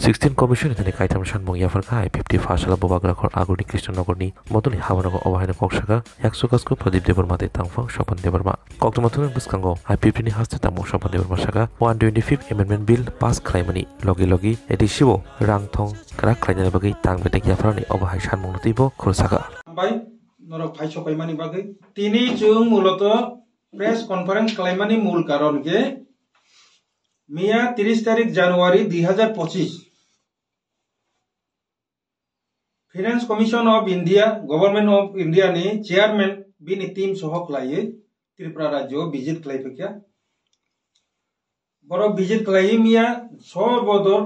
16 Commission ini kaitam sanmung yafarka 51 sala bobagrakhor aguni Krishnanogorni motoni habanago obahina koksaka 100 kasku Pradip Debarmate tangfang Sopan Debarma koktumatun buskango I50 ni haste tamu Sopan Debarma saka 125th Amendment Bill pass klaimani logi edisibo rangthong kara klainani bagi tang betek yafarani obahai sanmung notibo khursaga bai norok phai sokaimani bagi tini chung muloto press conference klaimani mul karon ke मिया 30 तारीख जनवरी 2025 finance commission of India government of India ने chairman बिनी team सहक लाये त्रिपुरा राज्य visit क्लाइफिका बरो visit क्लाई मिया सर्वदल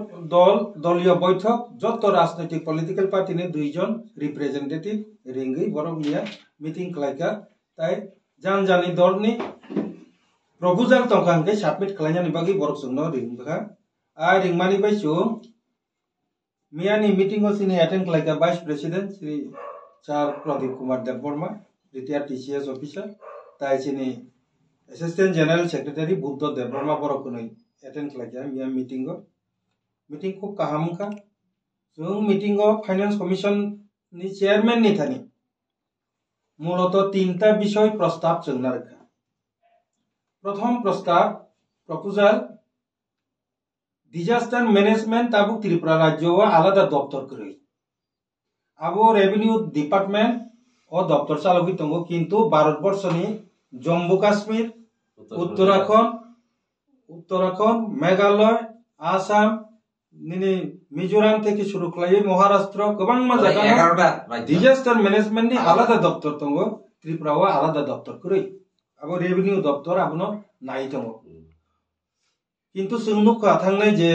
दलीय बैठक जत राजनैतिक political party ने दुईजन representative Ringi बरो मिया मीटिंग क्लाइका ताई जान जानी दल ने प्रपोजल तंकांगे सबमिट खालामनायनि बागै बरक जोंनो रिंबा आ रिंमानि बायसु मियानि मीटिंग सिनि अटेंड खालामगा वाइस प्रेसिडेंट श्री चार Pradeep Kumar Debbarma retired TCS officer ताइसिनि assistant general secretary Buddha Debbarma बरकनै अटेंड खालामगा मिया मीटिंग को काहामका जों मीटिंग फाइनेंस कमिशन नि चेयरमैन नि थानि मूलत तीनटा विषय प्रस्ताव जोंना रखा प्रथम प्रस्ताव proposal disaster management Tabuk Tripura राज्य आलादा दफ्तर करे आबो रेवेन्यू डिपार्टमेंट और दफ्तर चालुगि दंगो किंतु भारतवर्षनि जम्मू काश्मीर उत्तराखंड मेघालय आसाम निनि मिजोराम থেকে শুরু করে মহারাষ্ট্র गोबां मा जायगा डिजास्टर मैनेजमेंट नि आलादा दफ्तर दंगो त्रिपुराव आलादा दफ्तर करे अब रेवेन्यू दफ्तर आपनो नाई दङ किंतु जोंनो थांनाय जे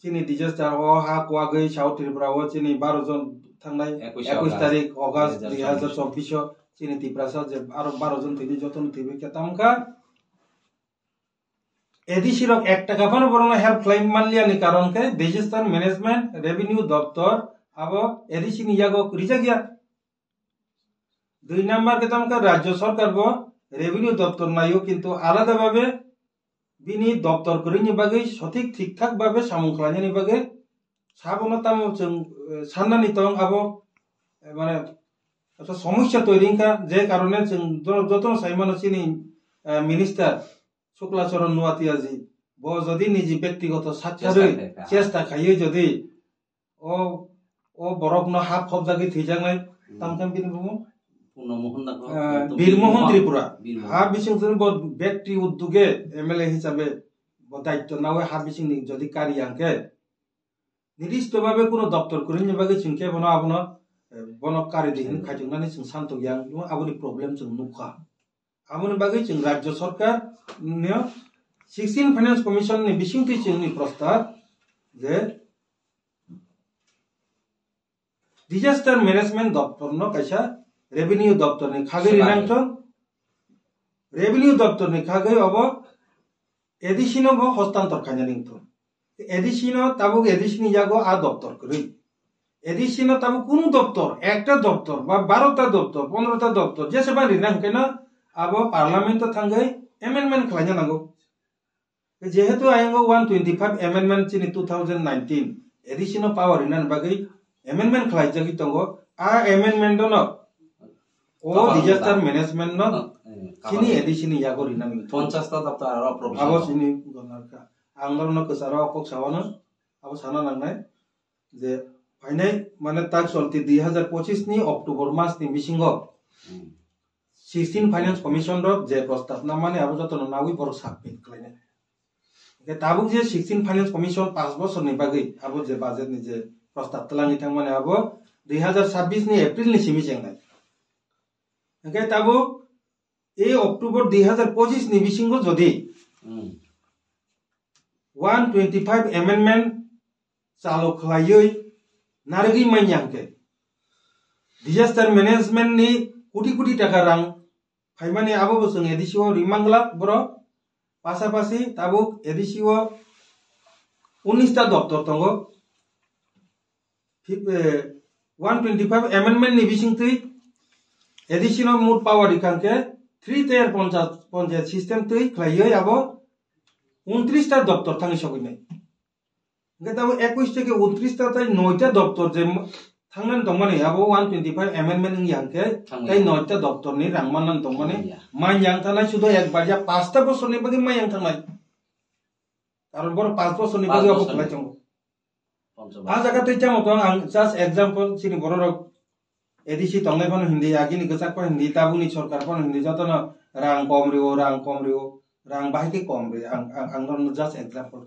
चिनि डिजास्टर हा कुवागै साउथ त्रिपुराव चिनि 12 जन थांनाय 21 तारिख अगस्त 2024 चिनि त्रिपुरा जे आरो 12 जन थैनि जतन थैबे केतामका एडिसिरक 1 टाका फानो बरनो हेल्प क्लेम मानलियानि कारण के डिजास्टर मैनेजमेंट रेवेन्यू दफ्तर अब एडिसिनि यागो रिजागिया 2 नंबर केतामका राज्य सरकार बो रेवेन्यू दफ्तर नायो किंतु आलादा भावे बिनी दफ्तर करिनि बागै सठिक ठीकठाक भावे सामु खालामनायनि बागै साबनो तामो जों साननानि दं आबो माने একটা সমস্যা তৈরিকা যে কারণে जों যত সাইমান চিনি মিনিস্টার শুক্লাচরণ নোয়াতিয়াজি ব যদি নিজি ব্যক্তিগত স্বার্থে চেষ্টা খাইয়ে যদি ও বরকনো হাফ হব জাগি থিজাংনাय तामकाम बिनि बुङो बीरमोहन त्रिपुरा हा बिसिं व्यक्ति उद्योगे एमएलए हिसाबे दायित्व नावे हा बिसिं जदि कारियांके निर्दिष्ट भावे कोनो दफ्तर करिनि बागै चिंके बनो आबनो बनो कारि दिहिन खाइजोंनानै जों सान्तो यां आबोनि प्रब्लेम जों नुखा आबोनि बागै जों राज्य सरकार ने 16 फाइनेंस कमिशन नि बिसिंथि जोंनि प्रस्ताव जे डिजास्टर मैनेजमेंट दफ्तर न कायसा रेवेन्यू दफ्तर नि खागै रिनांथन रेवेन्यू दफ्तर नि खागै अब एडिसिनो ब हस्तांतर खायनानिंथन एडिसिनो ताबुक एडिसिनि जागो आ दफ्तर करै एडिसिनो ताबुक कुनु दफ्तर एकटा दफ्तर बा 12टा दफ्तर 15टा दफ्तर जेसेबां रिनांकेना अब पार्लियामेंट थांगै एमेंडमेंट खालायना नांगौ जेहेतु आयंगो 125 एमेंडमेंट चिनि 2019 एडिसिनो पावर रिनान बागै एमेंडमेंट खालायजागि दंगो आ एमेंडमेंट न ओ डिजास्टर मैनेजमेंट न चिनि एडिसिनि यागो रिनानि 50टा दफ्तर आरो प्रपोजल आबो चिनि गनारका आंगलनो कसारा पक्षावनो आबो साना नांनाय जे फाइनाय माने ताक चलति 2025 नि अक्टोबर मास नि मिसिंगो 16 फाइनेंस कमिशन रो जे प्रस्ताव ना माने आबो जतन नावि बर सबमिट खालायनाय के ताबुक जे 16 फाइनेंस कमिशन 5 बोसोरनि बागै आबो जे बाजेट नि जे प्रस्ताव तलांनि थां माने आबो 2026 नि एप्रिल नि सिमि जेंनाय ओके ताबो ए अक्टोबर 2025 नि बिसिंगो जदि 125 एमेंडमेंट चालु खालायै नारगि माइयांके डिजास्टर मैनेजमेंट नि कोटी टाका रां फाइमानि आबो जों एडिसिओ रिमांगला बरो पासापासि ताबुक एडिसिओ 19टा दफ्तर दंगो 125 एमेंडमेंट नि बिसिंथि एडिसिनो मुड पावर इखांके 3 टायर पंचायत सिस्टम तै खायै आबो 29टा दफ्तर थांनि सगैनाय Nggak tahu 21 থেকে 29 তাই 9টা দপ্তর যে থাংনান দংমানে আবো 125 amendment yang ke তাই 9টা দপ্তর ni rangmanan dongmane mai yang thanai শুধু একবার যা 5টা বছর ni bagi mai yang thanai কারণ বড় 5 বছর ni bagi আবো খেলাই চঙ্গ আ জায়গা তুই চামো তো আং জাস্ট एग्जांपल চিনি বড় রক এদিছি তংলাই পন হিন্দি আগিনি গসাক পন হিন্দি তাবুনি সরকার পন হিন্দি যত না রাং কম রিও রাং বাহিকে কম রে আং জাস্ট एग्जांपल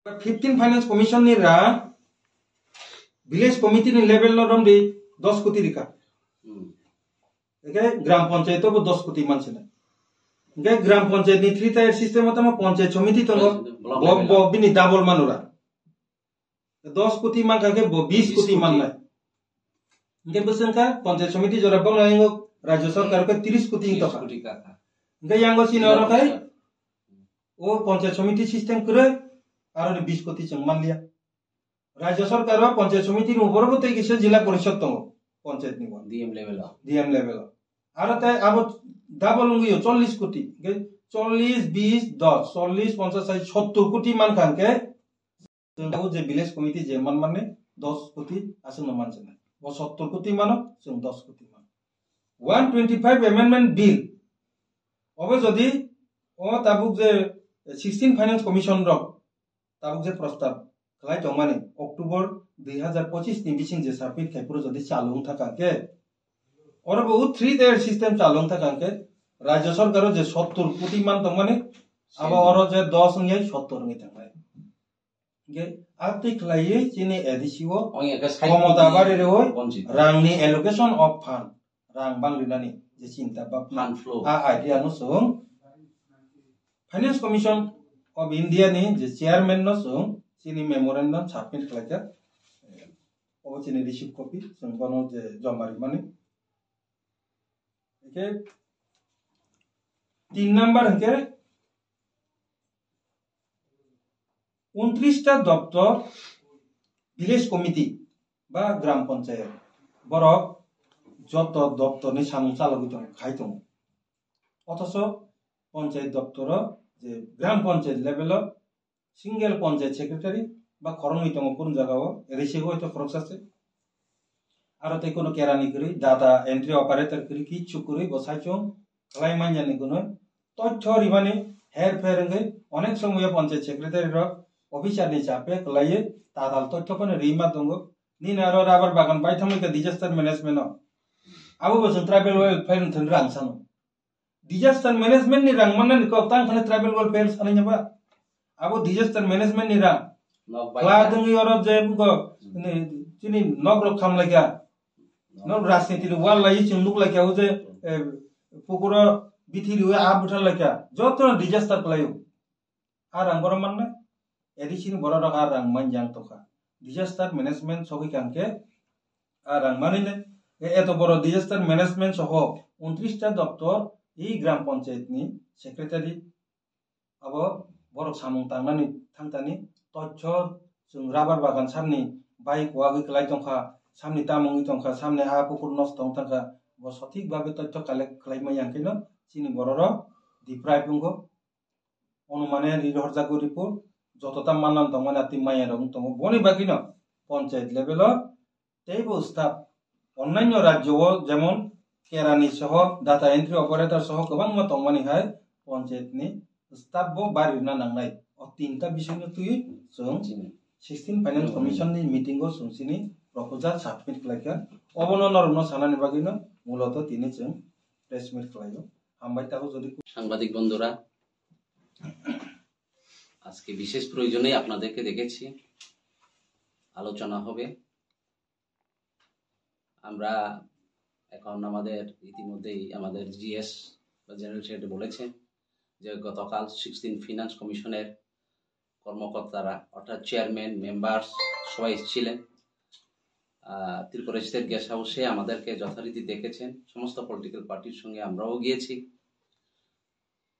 15 फाइनेंस कमीशन नि रा विलेज कमिटी नि लेवल नो रम दे 10 कोटी रिका एके ग्राम पंचायत को 10 कोटी मानसे ना एके ग्राम पंचायत नि 3 टायर सिस्टम मत म पंचायत समिति तो बब बिनि डबल मानुरा 10 कोटी मान के 20 कोटी मान ना एके बसन का पंचायत समिति जरा बंग लाइंगो राज्य सरकार को 30 कोटी तो का एके यांगो सिनो रखाय ओ पंचायत समिति सिस्टम करे और 20 कोटी चंग मान लिया राज्य सरकार पंचायत समिति ऊपर तय किसे जिला परिषद तो पंचायत नि डीएम लेवल और तय अब डबल होंगे 40 कोटी 40 20 10 40 50 70 कोटी मान खान के जों जे विलेज कमिटी जे मान माने 10 कोटी आसन मान जने वो 70 कोटी मानो जों 10 कोटी मान 125 अमेंडमेंट बिल अब जदि ओ ताबुक जे 16 फाइनेंस कमिशन रक ताबुक जे प्रस्ताव खलाई तंमाने अक्टोबर 2025 नि बिसिं जे साबमिट खायपुर जदि चालुं थाकाके और बहुत 3 टायर सिस्टम चालुं थाकाके राज्य सरकार जे 70 कोटी मान तंमाने अब और जे 10 ngai 70 ngai थांबाय गे आति खलायै चिनि एडिसिओ क्षमता बारे रे होय रांनि एलोकेशन अफ फंड रां बांग्रिनानि जे चिन्ता बा फंड फ्लो आ आइडिया नो सं finance commission of India ni je chairman no so chini memorandum submit khlaika o chini receipt copy sung bono je jomari mane okay 3 number ke 29 টা দপ্তর village committee বা গ্রাম পঞ্চায়েত বড় যত দপ্তর নি সামু চালকিত খাইতো অথচ পঞ্চায়েত দপ্তর যে গ্রাম panchayat level single panchayat secretary বা খরমিতম কোন জায়গাও রেসিগো হয়তো খরচ আছে আর তাই কোনো কেরানি করি ডাটা এন্ট্রি অপারেটর করি কিছু করি বসাইছো খালাই মান জানি কোনো তথ্য রিমানে হের ফের অনেক সময় পঞ্চায়েত সেক্রেটারি র অফিসার নি চাপে খালাইয়ে তাদাল তথ্য কোন রিমা দঙ্গ নিন আর রাবার বাগান বাইথামইকা ডিজাস্টার ম্যানেজমেন্ট আবু বসন ট্রাইবেল ওয়েলফেয়ার থন রাংসানো disaster management ni rang manan ko tang khane tribal welfare sani nyaba abo disaster management ni rang la dungi oro je ko ni chini nogro kham lagya no rajniti ni wal lai chinduk lagya ho je pukura bithiri ho a buthal lagya joto disaster playo ar rang boro manne edisin boro rang rang manjang toka disaster management sogi kanke ar rang manine eto boro disaster management soho 29 টা দপ্তর এই গ্রাম পঞ্চায়েত নি secretary अब বড় সামুং তাংনানি থাংতানি তথ্য जों rubber বাগান সামনি বাইক ওয়াগি ক্লাই তংখা সামনি তামুংই তংখা সামনে হা পুকুর নষ্ট তংখা ব সঠিক ভাবে তথ্য কালেক্ট খাইমাই ইয়াংকেন চিনি বড়র দিপ্রাই পুঙ্গো অনুমানে রিহরজাগো রিপোর্ট যতটা মাননাম তংমানে আতি মাইয়া রং তং বনি বাকিন পঞ্চায়েত লেভেল তেইবো স্টাফ অন্যান্য রাজ্য যেমন কেরানি সহ ডাটা এন্ট্রি অপারেটর সহ গোबां मा तंमानि हाय पंचायत नि स्टाफ बो बारिना नांनाय अ तीनटा बिषयनि तुइ जों 16 फाइनेंस कमिशन नि मीटिंग गो सुंसिनि प्रपोजल सबमिट खालायखा अबनो नरनो सानानि बागिनो मूলত तिनि जों प्रेस मिट खालायो हामबाय ताको যদি সাংবাদিক বন্ধুরা আজকে বিশেষ প্রয়োজনে আপনাদেরকে দেখেছি আলোচনা হবে আমরা এখন আমাদের ইতিমধ্যেই আমাদের জিএস বা জেনারেল সেক্রেটারি বলেছেন যে গতকাল 16 ফিনান্স কমিশনের কর্মকর্তারা অর্থাৎ চেয়ারম্যান মেম্বার্স সবাই ছিলেন ত্রিপুরা স্টেট গেস্ট হাউসে আমাদেরকে যথারীতি দেখেছেন সমস্ত পলিটিক্যাল পার্টির সঙ্গে আমরাও গিয়েছি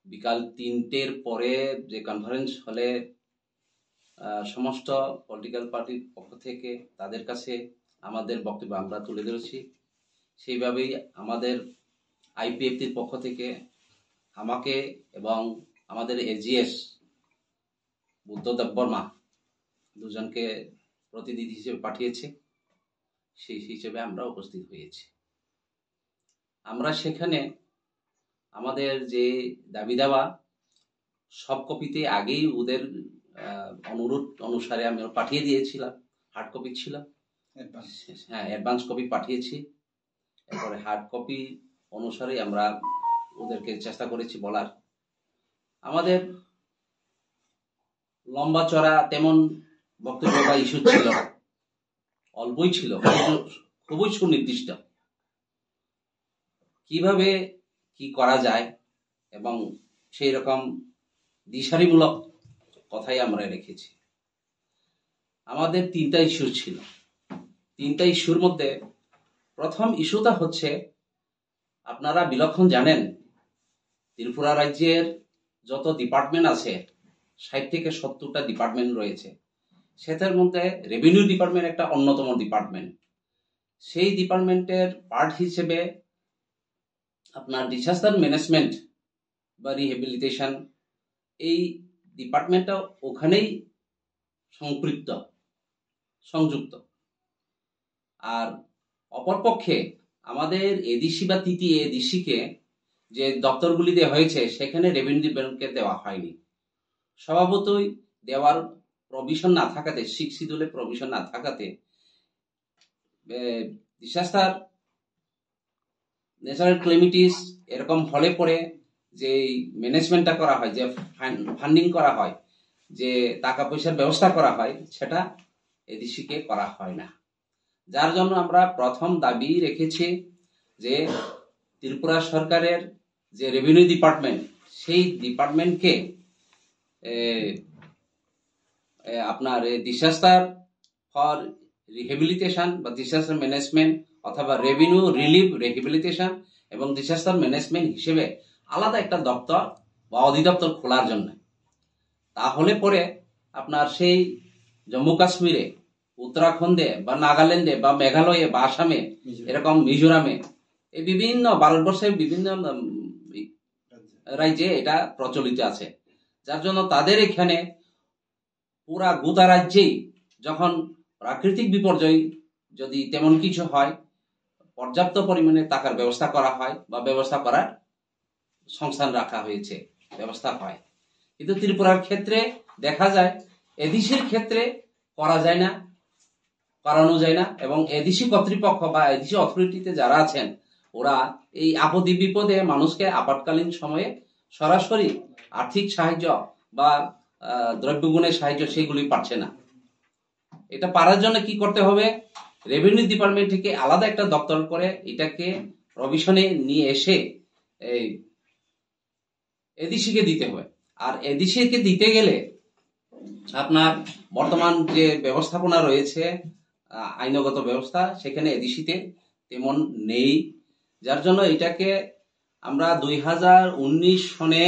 বিকাল 3টের পরে যে কনফারেন্স হলে সমস্ত পলিটিক্যাল পার্টির পক্ষ থেকে তাদের কাছে আমাদের বক্তব্য আমরা তুলে ধরেছি সেইভাবেই আমাদের আইপিএফটির পক্ষ থেকে আমাকে এবং আমাদের এজিএস বুদ্ধদেব বর্মা দুজনকে প্রতিনিধি হিসেবে পাঠিয়েছে। সেই হিসেবে আমরা উপস্থিত হয়েছি। আমরা সেখানে আমাদের যে দাবি দাওয়া সব কপিতে আগেই ওদের অনুরোধ অনুসারে আমি পাঠিয়ে দিয়েছিলাম। হার্ড কপি ছিল, হ্যাঁ অ্যাডভান্স কপি পাঠিয়েছি। এরপরে হার্ড কপি অনুসারে আমরা ওদেরকে চেষ্টা করেছি বলার। আমাদের লম্বা চড়া তেমন বক্তব্য বা ইস্যু ছিল না, অল্পই ছিল, খুবই সুনির্দিষ্ট। কিভাবে কি করা যায় এবং সেই রকম দিশারিমূলক কথাই আমরা রেখেছি। আমাদের 3টা ইস্যু ছিল। 3টা ইস্যুর মধ্যে প্রথম ইস্যুটা হচ্ছে, আপনারা বিলক্ষণ জানেন ত্রিপুরা রাজ্যের যত ডিপার্টমেন্ট আছে 60 থেকে 70টা ডিপার্টমেন্ট রয়েছে। সেটার মধ্যে রেভিনিউ ডিপার্টমেন্ট একটা অন্যতম ডিপার্টমেন্ট। সেই ডিপার্টমেন্টের পার্ট হিসেবে আপনার ডিসাস্টার ম্যানেজমেন্ট বা রিহেবিলিটেশন এই ডিপার্টমেন্টটা ওখানেই সংযুক্ত। আর অপরপক্ষে আমাদের এডিসি বা তৃতীয় এডিসিকে যে দপ্তরগুলি দেওয়া হয়েছে সেখানে রেভিনিউ ডিপার্টমেন্টকে দেওয়া হয়নি। স্বভাবতই দেওয়ার প্রভিশন না থাকাতে, 6 শিডিউলে প্রভিশন না থাকাতে ডিসাস্টার ন্যাচারাল ক্যালামিটিস এরকম হলে পরে যে ম্যানেজমেন্টটা করা হয়, যে ফান্ডিং করা হয়, যে টাকা পয়সার ব্যবস্থা করা হয়, সেটা এডিসিকে করা হয় না। যার জন্য আমরা প্রথম দাবি রেখেছি যে ত্রিপুরা সরকারের যে রেভিনিউ ডিপার্টমেন্ট, সেই ডিপার্টমেন্টকে আপনার ডিসাস্টার ফর রিহেবিলিটেশন বা ডিসাস্টার ম্যানেজমেন্ট অথবা রেভিনিউ রিলিফ রিহেবিলিটেশন এবং ডিসাস্টার ম্যানেজমেন্ট হিসেবে আলাদা একটা দপ্তর বা অধিদপ্তর খোলার জন্য। তাহলে পরে আপনার সেই জম্মু কাশ্মীরে, উত্তরাখণ্ডে বা নাগাল্যান্ডে বা মেঘালয়ে বা আসামে, এরকম মিজোরামে, এই বিভিন্ন ভারতবর্ষের বিভিন্ন রাজ্যে এটা প্রচলিত আছে। যার জন্য তাদের এখানে পুরা গোটা রাজ্যেই যখন প্রাকৃতিক বিপর্যয় যদি তেমন কিছু হয়, পর্যাপ্ত পরিমাণে টাকার ব্যবস্থা করা হয় বা ব্যবস্থা করার সংস্থান রাখা হয়েছে, ব্যবস্থা হয়। কিন্তু ত্রিপুরার ক্ষেত্রে দেখা যায় এডিসির ক্ষেত্রে করা যায় না, করানো যায় না। এবং এডিসি কর্তৃপক্ষ বা এডিসি অথরিটিতে যারা আছেন, ওরা এই আপদে বিপদে মানুষকে আপাতকালীন সময়ে সরাসরি আর্থিক সাহায্য বা দ্রব্যগুণের সাহায্য সেগুলি পাচ্ছে না। এটা পারার জন্য কি করতে হবে? রেভিনিউ ডিপার্টমেন্ট থেকে আলাদা একটা দপ্তর করে এটাকে প্রভিশনে নিয়ে এসে এই এডিসিকে দিতে হবে। আর এডিসিকে দিতে গেলে আপনার বর্তমান যে ব্যবস্থাপনা রয়েছে, আইনগত ব্যবস্থা, সেখানে এডিসিতে তেমন নেই। যার জন্য এটাকে আমরা 2019 সনে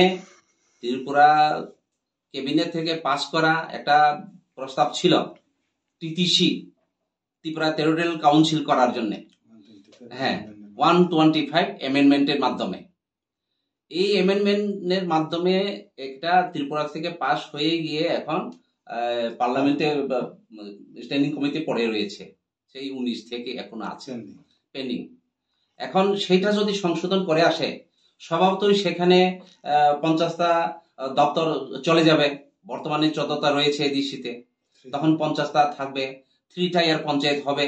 ত্রিপুরা ক্যাবিনেট থেকে পাস করা একটা প্রস্তাব ছিল টিটিসি, ত্রিপুরা টেরিটোরিয়াল কাউন্সিল করার জন্য, হ্যাঁ 125 অ্যামেন্ডমেন্টের মাধ্যমে। এই অ্যামেন্ডমেন্টের মাধ্যমে একটা ত্রিপুরা থেকে পাস হয়ে গিয়ে এখন পার্লামেন্টে স্ট্যান্ডিং কমিটি পড়ে রয়েছে, সেই 19 থেকে এখনো আছে পেন্ডিং। এখন সেটা যদি সংশোধন করে আসে, স্বভাবতই সেখানে 50টা দপ্তর চলে যাবে। বর্তমানে 14টা রয়েছে এডিসিতে, তখন 50টা থাকবে। 3 টায়ার পঞ্চায়েত হবে।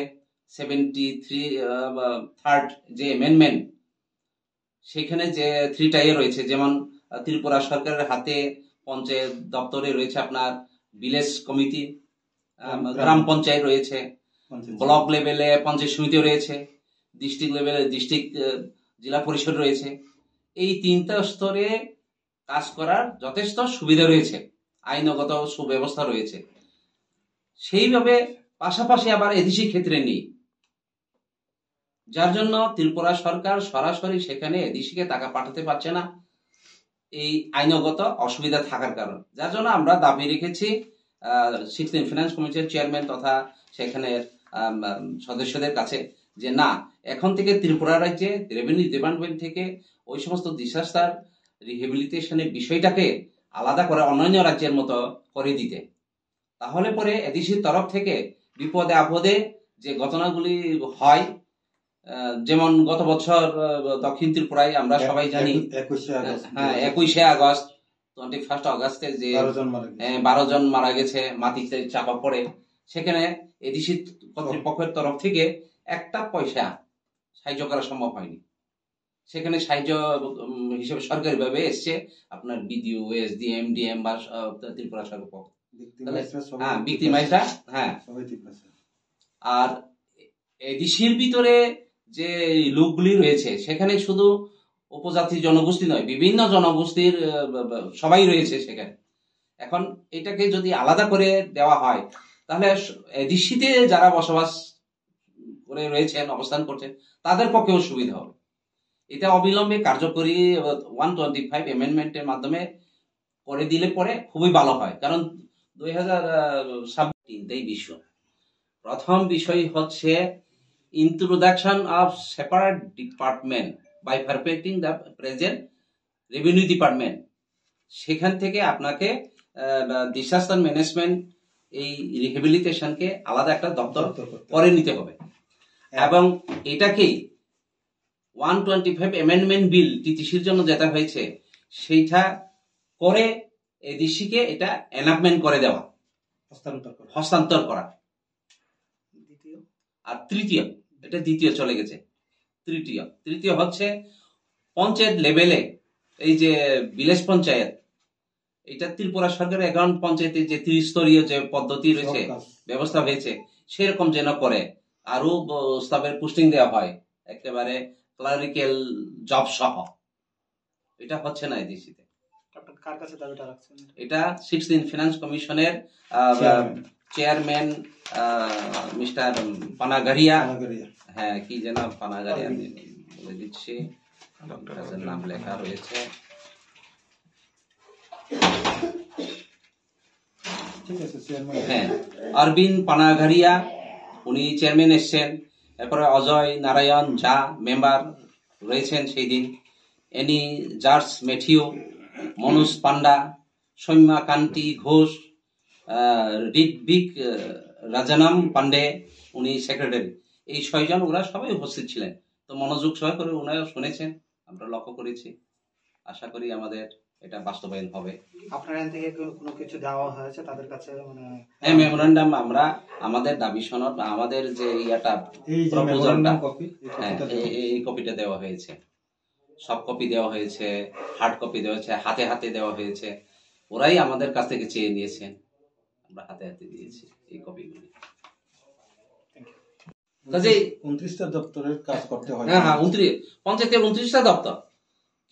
73rd যে অ্যামেন্ডমেন্ট, সেখানে যে 3 টায়ার রয়েছে, যেমন ত্রিপুরা সরকারের হাতে পঞ্চায়েত দপ্তরে রয়েছে আপনার ভিলেজ কমিটি, গ্রাম পঞ্চায়েত রয়েছে, ব্লক লেভেলে পঞ্চায়েত সমিতি রয়েছে, ডিস্ট্রিক্ট লেভেলে ডিস্ট্রিক্ট জেলা পরিষদ রয়েছে। এই 3টা স্তরে কাজ করার যথেষ্ট সুবিধা রয়েছে, আইনগত সুব্যবস্থা রয়েছে। সেইভাবে পাশাপাশি আবার এডিসি ক্ষেত্রে নেই, যার জন্য ত্রিপুরা সরকার সরাসরি সেখানে এডিসিকে টাকা পাঠাতে পারছে না, এই আইনগত অসুবিধা থাকার কারণ। যার জন্য আমরা দাবি রেখেছি 16 ফিনান্স কমিটির চেয়ারম্যান তথা সেখানের সদস্যদের কাছে যে না, এখন থেকে ত্রিপুরা রাজ্যে রেভিনিউ ডিপার্টমেন্ট থেকে ওই সমস্ত ডিসাস্টার রিহেবিলিটেশনের বিষয়টাকে আলাদা করে অন্যান্য রাজ্যের মতো করে দিতে। তাহলে পরে এডিসির তরফ থেকে বিপদে আপদে যে ঘটনাগুলি হয়, যেমন গত বছর দক্ষিণ ত্রিপুরায় আমরা সবাই জানি 21শে আগস্ট 21 আগস্টে যে 12 জন মারা গেছে মাটিতে চাপা পড়ে, সেখানে এডিসি কর্তৃপক্ষের তরফ থেকে একটা পয়সা সাহায্য করা সম্ভব হয়নি। সেখানে সাহায্য হিসেবে সরকারি ভাবে এসছে আপনার বিডিও, এসডিএম, ডিএম বা ত্রিপুরা সরকার পক্ষ, ভিক্টিমাইজরা। হ্যাঁ, আর এডিসির ভিতরে যে লোকগুলি রয়েছে সেখানে শুধু উপজাতি জনগোষ্ঠী নয়, বিভিন্ন জনগোষ্ঠীর সবাই রয়েছে সেখানে। এখন এটাকে যদি আলাদা করে দেওয়া হয় তাহলে এডিসিতে যারা বসবাস করে রয়েছেন, অবস্থান করছেন, তাদের পক্ষেও সুবিধা হবে। এটা অবিলম্বে কার্যকরী 125 অ্যামেন্ডমেন্টের মাধ্যমে করে দিলে পরে খুবই ভালো হয়। কারণ 2017 বিষয়, প্রথম বিষয় হচ্ছে introduction of separate department by perfecting the present revenue department. সেখান থেকে আপনাকে ডিসাস্টার ম্যানেজমেন্ট এই রিহেবিলিটেশনকে আলাদা একটা দপ্তর করে নিতে হবে, এবং এটাকেই 125 অ্যামেন্ডমেন্ট বিল টিটিসির জন্য যেটা হয়েছে সেইটা করে এডিসিকে এটা এনাকমেন্ট করে দেওয়া, হস্তান্তর করা। আর তৃতীয়, এটা দ্বিতীয় চলে গেছে, তৃতীয় হচ্ছে পঞ্চায়েত লেভেলে এই যে ভিলেজ পঞ্চায়েত, এটা ত্রিপুরা সরকারের 11 পঞ্চায়েতে যে 30 স্তরীয় যে পদ্ধতি রয়েছে, ব্যবস্থা হয়েছে, সেরকম যেন করে আরো স্টাফের পোস্টিং দেওয়া হয়, একেবারে ক্লারিক্যাল জব সহ। এটা হচ্ছে না এডিসিতে। কার কাছে দাবিটা রাখছেন? এটা 16 ফিনান্স কমিশনের চেয়ারম্যান মিস্টার পানাগারিয়া, হ্যাঁ কি যেন পানাগারিয়া, আমি বলে দিচ্ছি, নাম লেখা রয়েছে, হ্যাঁ অরবিন্দ পানাগারিয়া, উনি চেয়ারম্যান এসছেন। এরপরে অজয় নারায়ণ ঝা মেম্বার রয়েছেন সেই দিন, এনি জার্জ মেথিউ, মনোজ পান্ডা, সৌম্যা কান্তি ঘোষ, ঋত্বিক রাজানাম পান্ডে, উনি সেক্রেটারি। এই 6 জন, ওরা সবাই উপস্থিত ছিলেন। তো মনোযোগ সহকারে ওনারা শুনেছেন, আমরা লক্ষ্য করেছি। আশা করি আমাদের এটা বাস্তবায়ন হবে। আপনার এখান থেকে কোনো কিছু দেওয়া হয়েছে তাদের কাছে? মানে হ্যাঁ, মেমোরান্ডাম, আমরা আমাদের দাবি সনদ, আমাদের যে ইয়াটা প্রপোজালটা, হ্যাঁ এই কপিটা দেওয়া হয়েছে, সব কপি দেওয়া হয়েছে, হার্ড কপি দেওয়া হয়েছে, হাতে হাতে দেওয়া হয়েছে। ওরাই আমাদের কাছ থেকে চেয়ে নিয়েছেন, আমরা হাতে হাতে দিয়েছি এই কপিগুলি। 29টা দপ্তরের কাজ করতে হয়। হ্যাঁ, 29 পঞ্চায়েতের 29টা দপ্তর,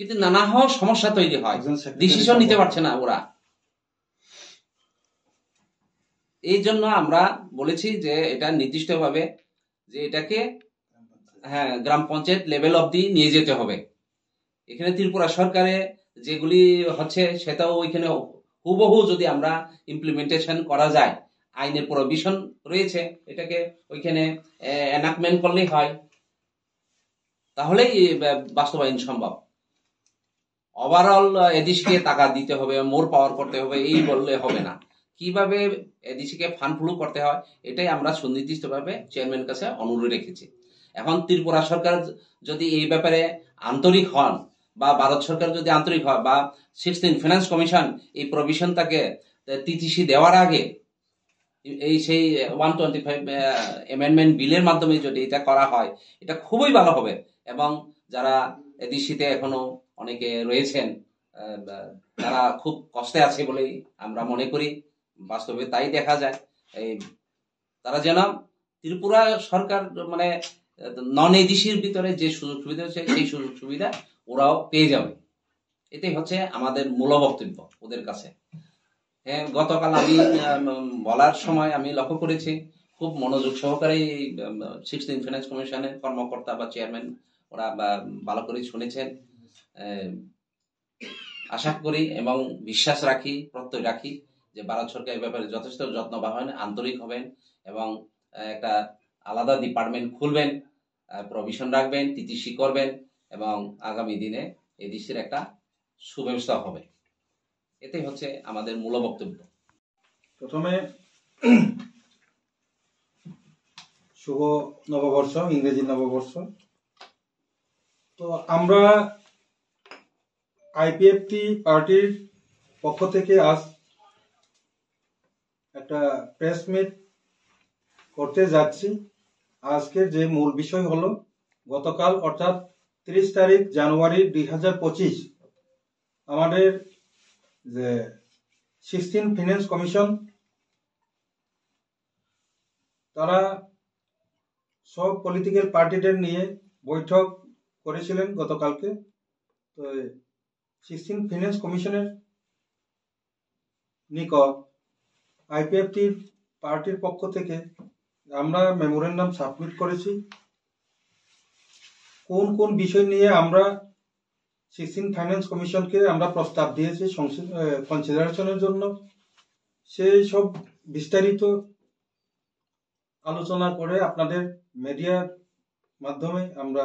কিন্তু নানা সমস্যা তৈরি হয়, ডিসিশন নিতে পারছে না ওরা। এই জন্য আমরা বলেছি যে এটা নির্দিষ্টভাবে যে এটাকে হ্যাঁ গ্রাম পঞ্চায়েত লেভেল অবধি নিয়ে যেতে হবে। এখানে ত্রিপুরা সরকারে যেগুলি হচ্ছে সেটাও ওইখানে হুবহু যদি আমরা ইমপ্লিমেন্টেশন করা যায়, আইনের প্রভিশন রয়েছে, এটাকে ওইখানে এনাকমেন্ট করলেই হয়, তাহলেই বাস্তবায়ন সম্ভব। ওভারঅল এডিসিকে টাকা দিতে হবে, মোর পাওয়ার করতে হবে, এই বললে হবে না। কিভাবে এডিসিকে ফান্ড ফ্লো করতে হয় এটাই আমরা সুনির্দিষ্টভাবে চেয়ারম্যানের কাছে অনুরোধ রেখেছি। এখন ত্রিপুরা সরকার যদি এই ব্যাপারে আন্তরিক হন, বা ভারত সরকার যদি আন্তরিক হয়, বা 16 ফিনান্স কমিশন এই প্রভিশনটাকে টিটিসি দেওয়ার আগে এই সেই 125 অ্যামেন্ডমেন্ট বিলের মাধ্যমে যদি এটা করা হয়, এটা খুবই ভালো হবে। এবং যারা এডিসিতে এখনো অনেকে রয়েছেন, তারা খুব কষ্টে আছে বলেই আমরা মনে করি, বাস্তবে তাই দেখা যায়। এই তারা যেন ত্রিপুরা সরকার মানে নন এডিসির ভিতরে যে সুযোগ সুবিধা হচ্ছে সেই সুযোগ সুবিধা ওরাও পেয়ে যাবে, এটাই হচ্ছে আমাদের মূল বক্তব্য ওদের কাছে। হ্যাঁ, গতকাল আমি বলার সময় আমি লক্ষ্য করেছি খুব মনোযোগ সহকারে 16 ফিনান্স কমিশনের কর্মকর্তা বা চেয়ারম্যান ওরা ভালো করে শুনেছেন। আশা করি এবং বিশ্বাস রাখি, প্রত্যয় রাখি যে ভারত সরকার এই ব্যাপারে যথেষ্ট যত্নবান, আন্তরিক হবেন এবং একটা আলাদা ডিপার্টমেন্ট খুলবেন, প্রভিশন রাখবেন, টিটিসি করবেন, এবং আগামী দিনে এডিসির একটা সুব্যবস্থা হবে। এটাই হচ্ছে আমাদের মূল বক্তব্য। প্রথমে শুভ নববর্ষ, ইংরেজি নববর্ষ। তো আমরা আইপিএফটি পার্টির পক্ষ থেকে আজ একটা প্রেস মিট করতে যাচ্ছি। আজকের যে মূল বিষয় হলো, গতকাল অর্থাৎ 30 তারিখ জানুয়ারি 2025 আমাদের যে 16 ফিনান্স কমিশন তারা সব পলিটিক্যাল পার্টিদের নিয়ে বৈঠক করেছিলেন গতকালকে। তো 16 ফিনান্স কমিশনের নিকট আইপিএফটি পার্টির পক্ষ থেকে আমরা মেমোরেন্ডাম সাবমিট করেছি। কোন কোন বিষয় নিয়ে আমরা 16 ফাইন্যান্স কমিশনকে আমরা প্রস্তাব দিয়েছি কনসিডারেশনের জন্য, সেই সব বিস্তারিত আলোচনা করে আপনাদের মিডিয়ার মাধ্যমে আমরা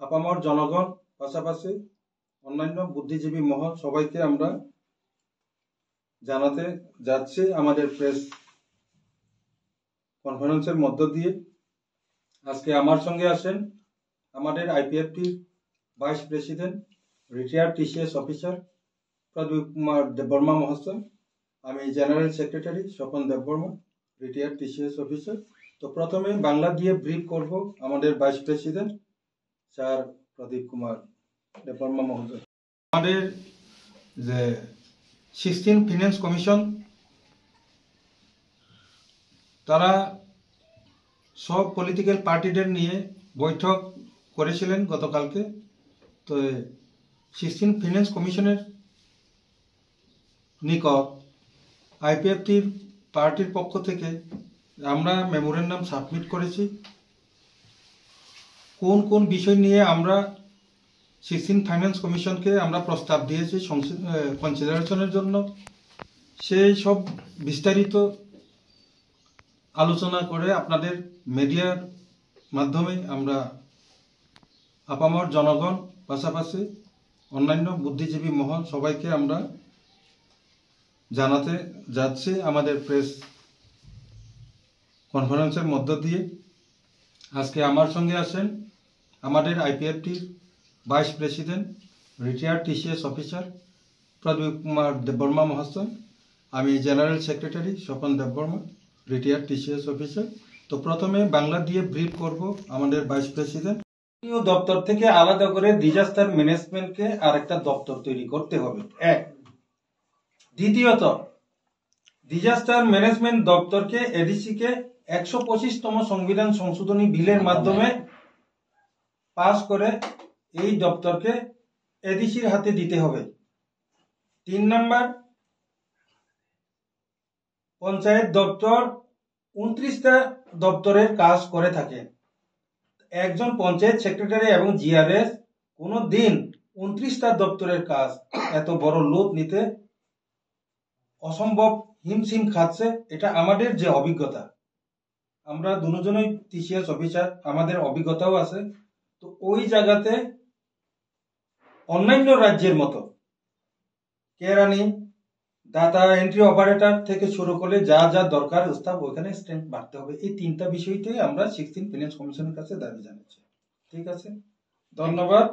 আপামর জনগণ পাশাপাশি অন্যান্য বুদ্ধিজীবী মহল সবাইকে আমরা জানাতে যাচ্ছি আমাদের প্রেস কনফারেন্সের মধ্য দিয়ে। আজকে আমার সঙ্গে আছেন আমাদের আইপিএফটির vice president retired TCS officer Pradeep Kumar Debbarma মহাশয়, আমি general secretary Swapan Debbarma, retired TCS officer. তো প্রথমে বাংলা দিয়ে ব্রিফ করব আমাদের vice president sir Pradeep Kumar Debbarma মহোদয়। আমাদের যে 16 ফিনান্স কমিশন তারা সব পলিটিক্যাল পার্টিদের নিয়ে বৈঠক করেছিলেন গতকালকে। তো 16 ফিনান্স কমিশনের নিকট আইপিএফটির পার্টির পক্ষ থেকে আমরা মেমোরেন্ডাম সাবমিট করেছি। কোন কোন বিষয় নিয়ে আমরা 16 ফাইন্যান্স কমিশনকে আমরা প্রস্তাব দিয়েছি কনসিডারেশনের জন্য, সেই সব বিস্তারিত আলোচনা করে আপনাদের মিডিয়ার মাধ্যমে আমরা আপামর জনগণ পাশাপাশি অন্যান্য বুদ্ধিজীবী মহল সবাইকে আমরা জানাতে যাচ্ছি আমাদের প্রেস কনফারেন্সের মধ্য দিয়ে। আজকে আমার সঙ্গে আছেন আমাদের আইপিএফটির vice president retired TCS officer Pradeep Kumar Debbarma মহাশয়, আমি general secretary Swapan Debbarma, retired TCS officer. তো প্রথমে বাংলা দিয়ে ব্রিফ করব আমাদের ভাইস প্রেসিডেন্ট। দপ্তর থেকে আলাদা করে ডিজাস্টার ম্যানেজমেন্টকে আরেকটা দপ্তর তৈরি করতে হবে, এক। দ্বিতীয়ত, ডিজাস্টার ম্যানেজমেন্ট দপ্তরকে এডিসিকে 125তম সংবিধান সংশোধনী বিলের মাধ্যমে পাস করে এই দপ্তরকে এডিসির হাতে দিতে হবে। 3 নম্বর, পঞ্চায়েত দপ্তর 29টা দপ্তরের কাজ করে থাকে। একজন পঞ্চায়েত সেক্রেটারি এবং জিআরএস কোনো দিন 29টা দপ্তরের কাজ এত বড় লোড নিতে অসম্ভব হিমশিম খাচ্ছে। এটা আমাদের যে অভিজ্ঞতা, আমরা দুজনই টিসিএস অফিসার, আমাদের অভিজ্ঞতাও আছে। তো ওই জায়গাতে অন্যান্য রাজ্যের মতো কেরানি, ডাটা এন্ট্রি অপারেটর থেকে শুরু করে যা যা দরকার স্টাফ ওইখানে স্ট্রেংথ বাড়তে হবে। এই 3টা বিষয়তে আমরা 16 ফিনান্স কমিশনের কাছে দাবি জানাচ্ছি। ঠিক আছে, ধন্যবাদ।